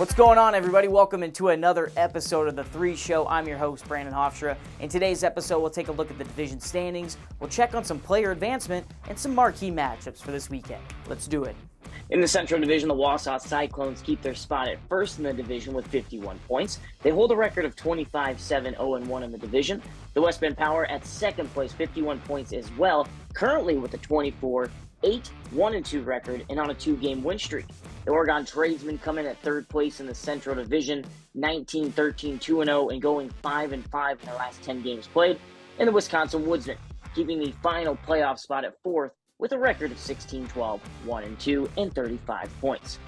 What's going on, everybody? Welcome into another episode of The 3 Show. I'm your host, Brandon Hofstra. In today's episode, we'll take a look at the division standings, we'll check on some player advancement, and some marquee matchups for this weekend. Let's do it. In the Central Division, the Wausau Cyclones keep their spot at first in the division with 51 points. They hold a record of 25-7-0-1 in the division. The West Bend Power at second place, 51 points as well, currently with a 24-8-1-2 record and on a 2-game win streak. The Oregon Tradesmen come in at third place in the Central Division, 19-13-2-0 and going 5-5 in their last 10 games played. And the Wisconsin Woodsmen keeping the final playoff spot at fourth with a record of 16-12-1-2 and 35 points.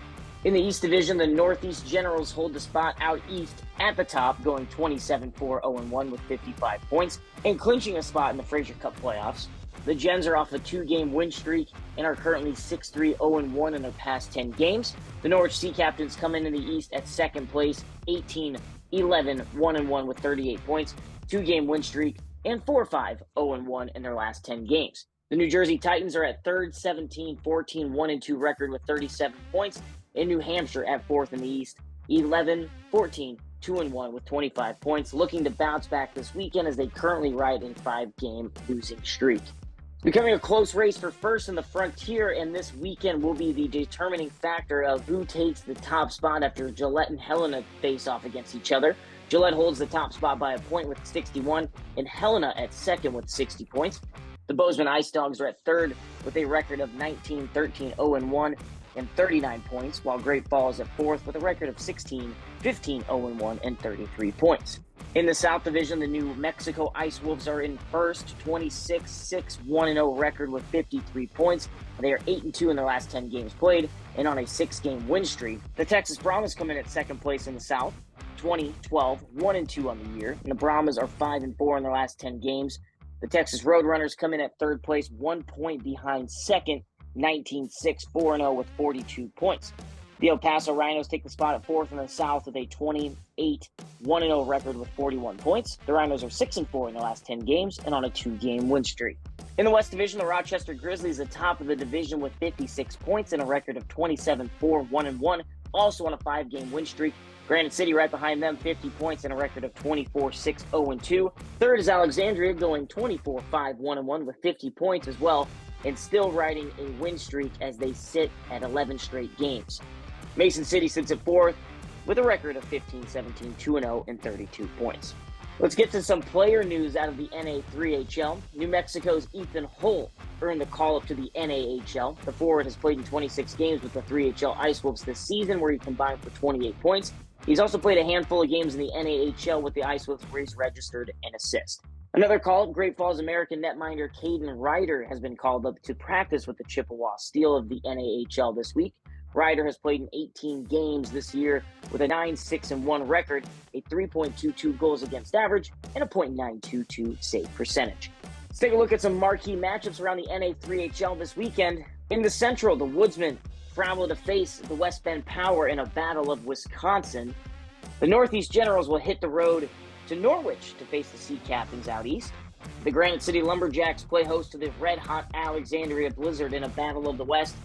In the East Division, the Northeast Generals hold the spot out east at the top, going 27-4-0-1 with 55 points and clinching a spot in the Fraser Cup playoffs. The Gens are off a 2-game win streak and are currently 6-3-0-1 in their past 10 games. The Norwich Sea Captains come into the East at second place, 18-11-1-1 with 38 points, 2-game win streak, and 4-5-0-1 in their last 10 games. The New Jersey Titans are at third, 17-14-1-2 record with 37 points, and New Hampshire at fourth in the East, 11-14-2-1 with 25 points, looking to bounce back this weekend as they currently ride a 5-game losing streak. Becoming a close race for first in the Frontier, and this weekend will be the determining factor of who takes the top spot after Gillette and Helena face off against each other. Gillette holds the top spot by a point with 61, and Helena at second with 60 points. The Bozeman Ice Dogs are at third with a record of 19-13-0-1 and 39 points, while Great Falls at fourth with a record of 16-15-0-1 and 33 points. In the South Division, the New Mexico Ice Wolves are in first, 26-6-1-0 record with 53 points. They are 8-2 in their last 10 games played and on a 6-game win streak. The Texas Brahmas come in at second place in the South, 20-12-1-2 on the year, and the Brahmas are 5-4 in their last 10 games. The Texas Roadrunners come in at third place, 1 point behind second, 19-6-4-0 with 42 points. The El Paso Rhinos take the spot at fourth in the South with a 28-1-0 record with 41 points. The Rhinos are 6-4 in the last 10 games and on a 2-game win streak. In the West Division, the Rochester Grizzlies atop of the division with 56 points and a record of 27-4-1-1, also on a 5-game win streak. Granite City right behind them, 50 points and a record of 24-6-0-2. Third is Alexandria going 24-5-1-1 with 50 points as well, and still riding a win streak as they sit at 11 straight games. Mason City sits at fourth with a record of 15-17-2-0 and 32 points. Let's get to some player news out of the NA3HL. New Mexico's Ethan Hull earned the call-up to the NAHL. The forward has played in 26 games with the 3HL Ice Wolves this season, where he combined for 28 points. He's also played a handful of games in the NAHL with the Ice Wolves, where he's registered an assist. Another call-up, Great Falls American netminder Caden Ryder has been called up to practice with the Chippewa Steel of the NAHL this week. Ryder has played in 18 games this year with a 9-6-1 record, a 3.22 goals against average, and a .922 save percentage. Let's take a look at some marquee matchups around the NA3HL this weekend. In the Central, the Woodsmen travel to face the West Bend Power in a battle of Wisconsin. The Northeast Generals will hit the road to Norwich to face the Sea Captains out east. The Granite City Lumberjacks play host to the red-hot Alexandria Blizzard in a battle of the West.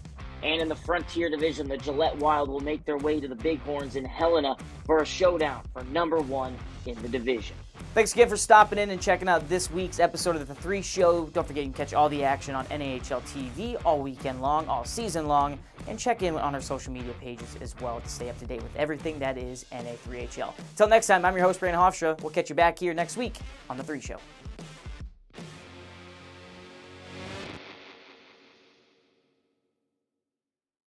And in the Frontier Division, the Gillette Wild will make their way to the Bighorns in Helena for a showdown for number 1 in the division. Thanks again for stopping in and checking out this week's episode of The 3 Show. Don't forget you can catch all the action on NAHL TV all weekend long, all season long, and check in on our social media pages as well to stay up to date with everything that is NA3HL. Until next time, I'm your host, Brandon Hofstra. We'll catch you back here next week on The 3 Show.